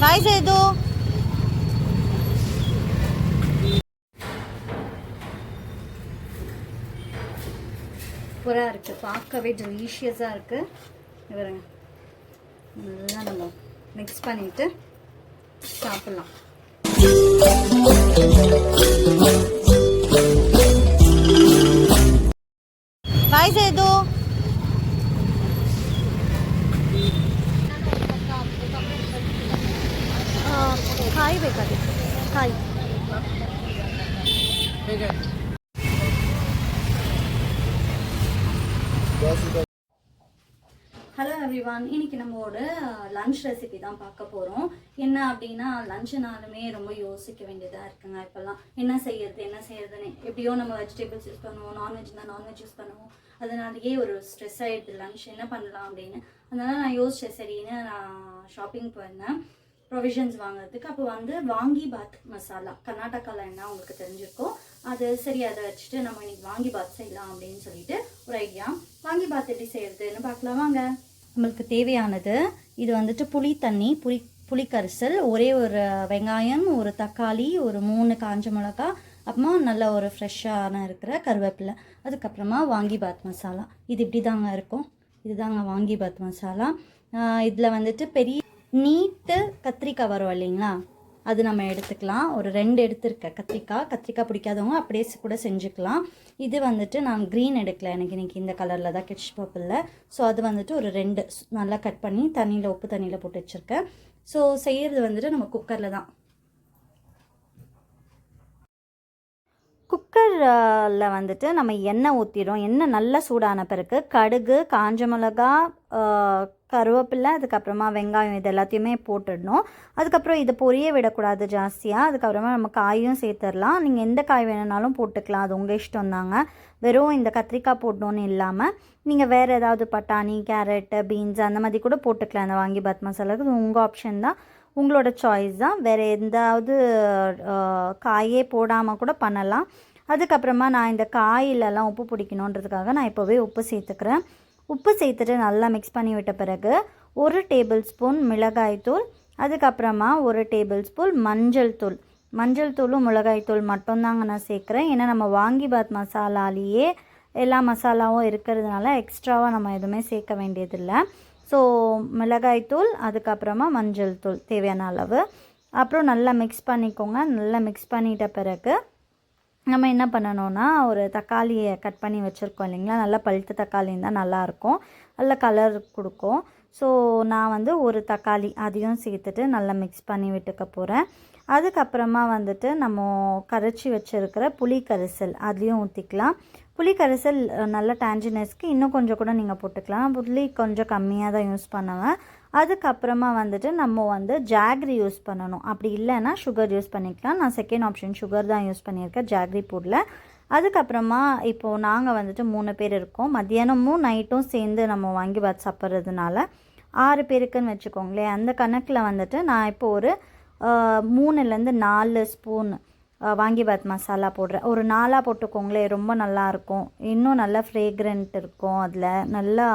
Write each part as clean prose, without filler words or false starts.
பாய் சேது. சூப்பராக இருக்குது, பார்க்கவே டெலிஷியஸாக இருக்குது. பாருங்க, நல்லா நம்ம மிக்ஸ் பண்ணிவிட்டு சாப்பிட்லாம். பாய் சேது. खाई बेका खाई. ஹலோ எவ்ரிவான், இன்னைக்கு நம்மளோட லன்ச் ரெசிபி தான் பார்க்க போகிறோம். என்ன அப்படின்னா, லஞ்சுனாலுமே ரொம்ப யோசிக்க வேண்டியதாக இருக்குங்க. இப்போல்லாம் என்ன செய்யறதுன்னு எப்படியோ நம்ம வெஜிடபிள்ஸ் யூஸ் பண்ணுவோம், நான்வெஜ்னா நான்வெஜ் யூஸ் பண்ணுவோம். அதனாலேயே ஒரு ஸ்ட்ரெஸ் ஆகிடுது லன்ச் என்ன பண்ணலாம் அப்படின்னு. அதனால நான் யோசிச்சேன், சரின்னு நான் ஷாப்பிங் போயிருந்தேன் ப்ரொவிஷன்ஸ் வாங்குறதுக்கு. அப்போ வந்து வாங்கி பாத் மசாலா, கர்நாடகாவில் என்ன உங்களுக்கு தெரிஞ்சிருக்கோம், அது சரி, அதை வச்சுட்டு நம்ம இன்னைக்கு வாங்கி பாத் செய்யலாம் அப்படின்னு சொல்லிட்டு ஒரு ஐடியா. வாங்கி பாத் எப்படி செய்யறதுன்னு பார்க்கலாம் வாங்க. நம்மளுக்கு தேவையானது இது வந்துட்டு புளி தண்ணி, புளிக்கரிசல், ஒரே ஒரு வெங்காயம், ஒரு தக்காளி, ஒரு 3 காஞ்ச மிளகா, அப்புறமா நல்ல ஒரு ஃப்ரெஷ்ஷான இருக்கிற கருவேப்பிலை, அதுக்கப்புறமா வாங்கி பாத் மசாலா. இது இப்படி தாங்க இருக்கும். இதுதாங்க வாங்கி பாத் மசாலா. இதில் வந்துட்டு பெரிய நீட்டு கத்திரிக்காய் வரும் இல்லைங்களா, அது நம்ம எடுத்துக்கலாம். ஒரு 2 எடுத்துருக்கேன் கத்திரிக்காய் பிடிக்காதவங்க அப்படியே கூட செஞ்சுக்கலாம். இது வந்துட்டு நான் க்ரீன் எடுக்கல, எனக்கு இன்றைக்கி இந்த கலரில் தான் கிட்ச் பர்பிளில். ஸோ அது வந்துட்டு ஒரு 2 நல்லா கட் பண்ணி உப்பு தண்ணியில் போட்டு வச்சுருக்கேன். ஸோ செய்கிறது வந்துட்டு நம்ம குக்கரில் தான். குக்கரில் வந்துட்டு நம்ம எண்ணெய் ஊற்றிடும். எண்ணெய் நல்லா சூடான பிறகு கடுகு, காஞ்ச மிளகா, கருவேப்பிலை, அதுக்கப்புறமா வெங்காயம், இது எல்லாத்தையுமே போட்டுடணும். அதுக்கப்புறம் இதை பொரிய விடக்கூடாது ஜாஸ்தியாக. அதுக்கப்புறமா நம்ம காயும் சேர்த்துடலாம். நீங்கள் எந்த காய் வேணுனாலும் போட்டுக்கலாம், அது உங்கள் இஷ்டம் தாங்க. வெறும் இந்த கத்திரிக்காய் போடணுன்னு இல்லாமல் நீங்கள் வேறு ஏதாவது பட்டாணி, கேரட்டு, பீன்ஸ் அந்த மாதிரி கூட போட்டுக்கலாம். அந்த வாங்கி பாத் மசாலாவுக்கு இது உங்கள் ஆப்ஷன் தான், உங்களோட சாய்ஸ் தான். வேறு எந்தாவது காயே போடாமல் கூட பண்ணலாம். அதுக்கப்புறமா நான் இந்த காயிலெல்லாம் உப்பு பிடிக்கணுன்றதுக்காக நான் இப்போவே உப்பு சேர்த்துக்கிறேன். உப்பு சேர்த்துட்டு நல்லா மிக்ஸ் பண்ணி விட்ட பிறகு 1 டேபிள் ஸ்பூன் மிளகாய்த்தூள், அதுக்கப்புறமா 1 டேபிள் ஸ்பூன் மஞ்சள் தூளும் மிளகாய்த்தூள் மட்டும்தாங்க நான் சேர்க்குறேன். ஏன்னா நம்ம வாங்கி பாத் மசாலாலேயே எல்லா மசாலாவும் இருக்கிறதுனால எக்ஸ்ட்ராவாக நம்ம எதுவுமே சேர்க்க வேண்டியதில்லை. ஸோ மிளகாய்த்தூள், அதுக்கப்புறமா மஞ்சள் தூள் தேவையான அளவு, அப்புறம் நல்லா மிக்ஸ் பண்ணிக்கோங்க. நல்லா மிக்ஸ் பண்ணிட்ட பிறகு நம்ம என்ன பண்ணணும்னா, ஒரு தக்காளியை கட் பண்ணி வச்சுருக்கோம் இல்லைங்களா, நல்லா பழுத்த தக்காளி இருந்தால் நல்லாயிருக்கும், நல்ல கலர் கொடுக்கும். ஸோ நான் வந்து ஒரு தக்காளி அதையும் சேர்த்துட்டு நல்லா மிக்ஸ் பண்ணி விட்டுக்க போகிறேன். அதுக்கப்புறமா வந்துட்டு நம்ம கரைச்சி வச்சுருக்கிற புளி கரைசல் அதுலேயும் ஊற்றிக்கலாம். புளி கரைசல் நல்ல டேஞ்சினஸ்க்கு இன்னும் கொஞ்சம் கூட நீங்கள் போட்டுக்கலாம். புளி கொஞ்சம் கம்மியாக தான் யூஸ் பண்ணுவேன். அதுக்கப்புறமா வந்துட்டு நம்ம வந்து ஜாக்ரி யூஸ் பண்ணணும். அப்படி இல்லைன்னா சுகர் யூஸ் பண்ணிக்கலாம். நான் செகண்ட் ஆப்ஷன் சுகர் தான் யூஸ் பண்ணியிருக்கேன், ஜாக்ரி போடல. அதுக்கப்புறமா இப்போது நாங்கள் வந்துட்டு 3 பேர் இருக்கோம். மத்தியானமும் நைட்டும் சேர்ந்து நம்ம வாங்கி பாத் சாப்பிட்றதுனால 6 பேருக்குன்னு வச்சுக்கோங்களேன். அந்த கணக்கில் வந்துட்டு நான் இப்போது ஒரு 3லேருந்து 4 ஸ்பூன் வாங்கி பாத் மசாலா போடுறேன். ஒரு 4 போட்டுக்கோங்களேன், ரொம்ப நல்லாயிருக்கும். இன்னும் நல்லா ஃப்ரேக்ரண்ட் இருக்கும், அதில் நல்லா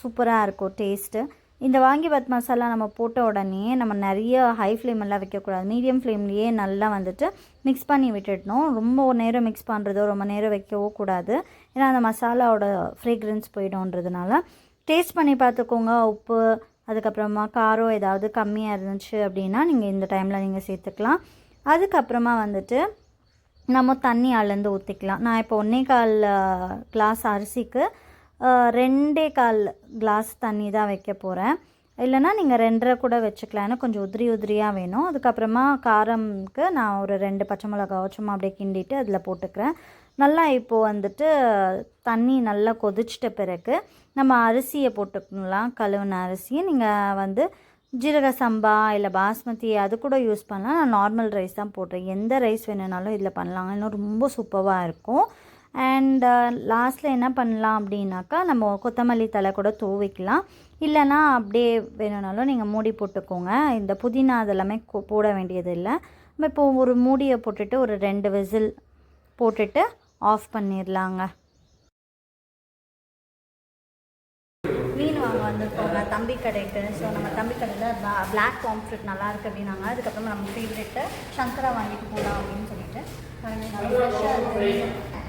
சூப்பராக இருக்கும் டேஸ்ட்டு. இந்த வாங்கி பாத் மசாலா நம்ம போட்ட உடனே நம்ம நிறைய ஹை ஃப்ளேமெல்லாம் வைக்கக்கூடாது, மீடியம் ஃப்ளேம்லேயே நல்லா வந்துட்டு மிக்ஸ் பண்ணி விட்டுடணும். ரொம்ப நேரம் மிக்ஸ் பண்ணுறதோ ரொம்ப நேரம் வைக்கவோ கூடாது, ஏன்னா அந்த மசாலாவோட ஃப்ரேக்ரன்ஸ் போய்டும்ன்றதுனால. டேஸ்ட் பண்ணி பார்த்துக்கோங்க. உப்பு, அதுக்கப்புறமா காரம் ஏதாவது கம்மியாக இருந்துச்சு அப்படின்னா நீங்கள் இந்த டைமில் நீங்கள் சேர்த்துக்கலாம். அதுக்கப்புறமா வந்துட்டு நம்ம தண்ணி அளந்து ஊற்றிக்கலாம். நான் இப்போ 1.25 கிளாஸ் அரிசிக்கு 2.25 கிளாஸ் தண்ணி தான் வைக்க போகிறேன். இல்லைனா நீங்கள் 2.5 கூட வச்சுக்கலாம், ஏன்னா கொஞ்சம் உதிரியாக வேணும். அதுக்கப்புறமா காரம்க்கு நான் ஒரு 2 பச்சை மிளகாவை சும்மா அப்படியே கிண்டிட்டு அதில் போட்டுக்கிறேன். நல்லா இப்போது வந்துட்டு தண்ணி நல்லா கொதிச்சிட்ட பிறகு நம்ம அரிசியை போட்டுக்கலாம். கழுவின அரிசியை நீங்கள் வந்து ஜீரக சம்பா இல்லை பாஸ்மதி அது கூட யூஸ் பண்ணலாம். நான் நார்மல் ரைஸ் தான் போடுறேன். எந்த ரைஸ் வேணுனாலும் இதில் பண்ணலாங்க, இன்னும் ரொம்ப சூப்பராக இருக்கும். அண்ட் லாஸ்ட்டில் என்ன பண்ணலாம் அப்படின்னாக்கா, நம்ம கொத்தமல்லி தழை கூட தூவிக்கலாம். இல்லைனா அப்படியே வேணுனாலும் நீங்கள் மூடி போட்டுக்கோங்க. இந்த புதினா அதெல்லாமே போட வேண்டியது இல்லை. நம்ம இப்போது ஒரு மூடியை போட்டுட்டு ஒரு 2 விசில் போட்டுட்டு ஆஃப் பண்ணிடலாங்க. மீன் வாங்க வந்திருக்கோங்க தம்பி கடைக்கு. ஸோ நம்ம தம்பி கடையில் பிளாக் பாம்ஃப்ரெட் நல்லா இருக்குது அப்படின்னாங்க. அதுக்கப்புறம் நம்ம ஃபேவரெட்டு சங்கரா வாங்கிட்டு போகலாம் அப்படின்னு சொல்லிட்டு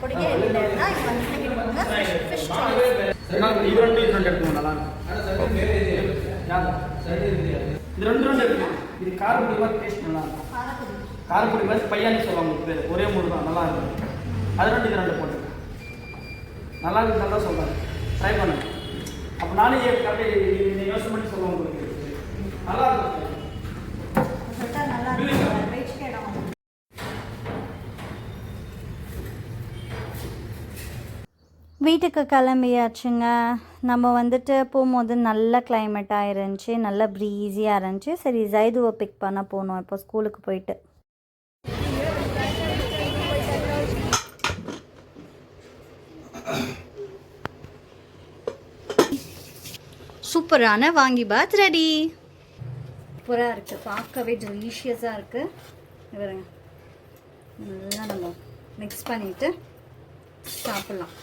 பொடியே இல்லைன்னா இப்போ வந்து ஃபிஷ் இது ரெண்டு எடுக்கணும் நல்லா இது ரெண்டு எடுக்கணும். இது காரப்பொடி மாதிரி டேஸ்ட் நல்லா இருக்கும். காரப்பொடி மாதிரி பையானி சொல்லுவாங்க பேர், ஒரே மூணு தான் நல்லா இருக்கும். அது ரெண்டு இது ரெண்டு போட்டு நல்லா இருக்கு, நல்லா சொல்கிறாங்க, ட்ரை பண்ணுங்க. அப்போ நானே கரெக்டாக யோசனை பண்ணி சொல்லுவாங்க உங்களுக்கு நல்லா இருக்கும். வீட்டுக்கு கிளம்பியாச்சுங்க. நம்ம வந்துட்டு போகும்போது நல்ல கிளைமேட்டாக இருந்துச்சு, நல்ல ப்ரீஸியாக இருந்துச்சு. சரி ஜைதுவை பிக் பண்ண போனோம் இப்போ ஸ்கூலுக்கு போயிட்டு. சூப்பரான வாங்கி பாத் ரெடி. சூப்பராக இருக்குது, பார்க்கவே டெலிஷியஸாக இருக்குது. இவருங்க நல்லா நம்ம மிக்ஸ் பண்ணிவிட்டு சாப்பிட்லாம்.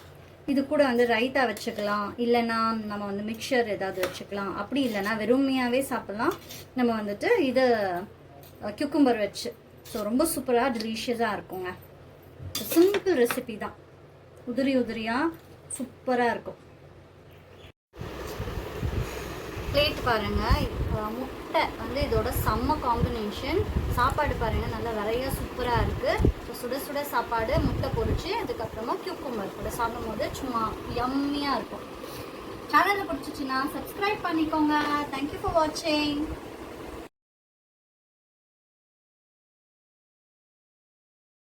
இது கூட வந்து ரைத்தா வச்சுக்கலாம், இல்லைன்னா நம்ம வந்து மிக்சர் ஏதாவது வச்சுக்கலாம். அப்படி இல்லைன்னா வெறுமையாகவே சாப்பிட்லாம் நம்ம வந்துட்டு இது கியூக்கும்பர் வச்சு. ஸோ ரொம்ப சூப்பராக டெலிஷியஸாக இருக்குங்க. சிம்பிள் ரெசிபி தான், உதிரி உதிரியாக சூப்பராக இருக்கும். பிளேட் பாருங்கள், முட்டை வந்து இதோட செம்ம காம்பினேஷன். சாப்பாடு பாருங்கள் நல்லா நிறைய சூப்பராக இருக்குது. ஸோ சுட சுட சாப்பாடு, முட்டை பொரிச்சு, அதுக்கப்புறமா கியூக்கும்பர் கூட சாப்பிடும்போது சும்மா யம்மியாக இருக்கும். சேனலில் பிடிச்சிச்சின்னா சப்ஸ்கிரைப் பண்ணிக்கோங்க. தேங்க்யூ ஃபார் வாட்சிங்.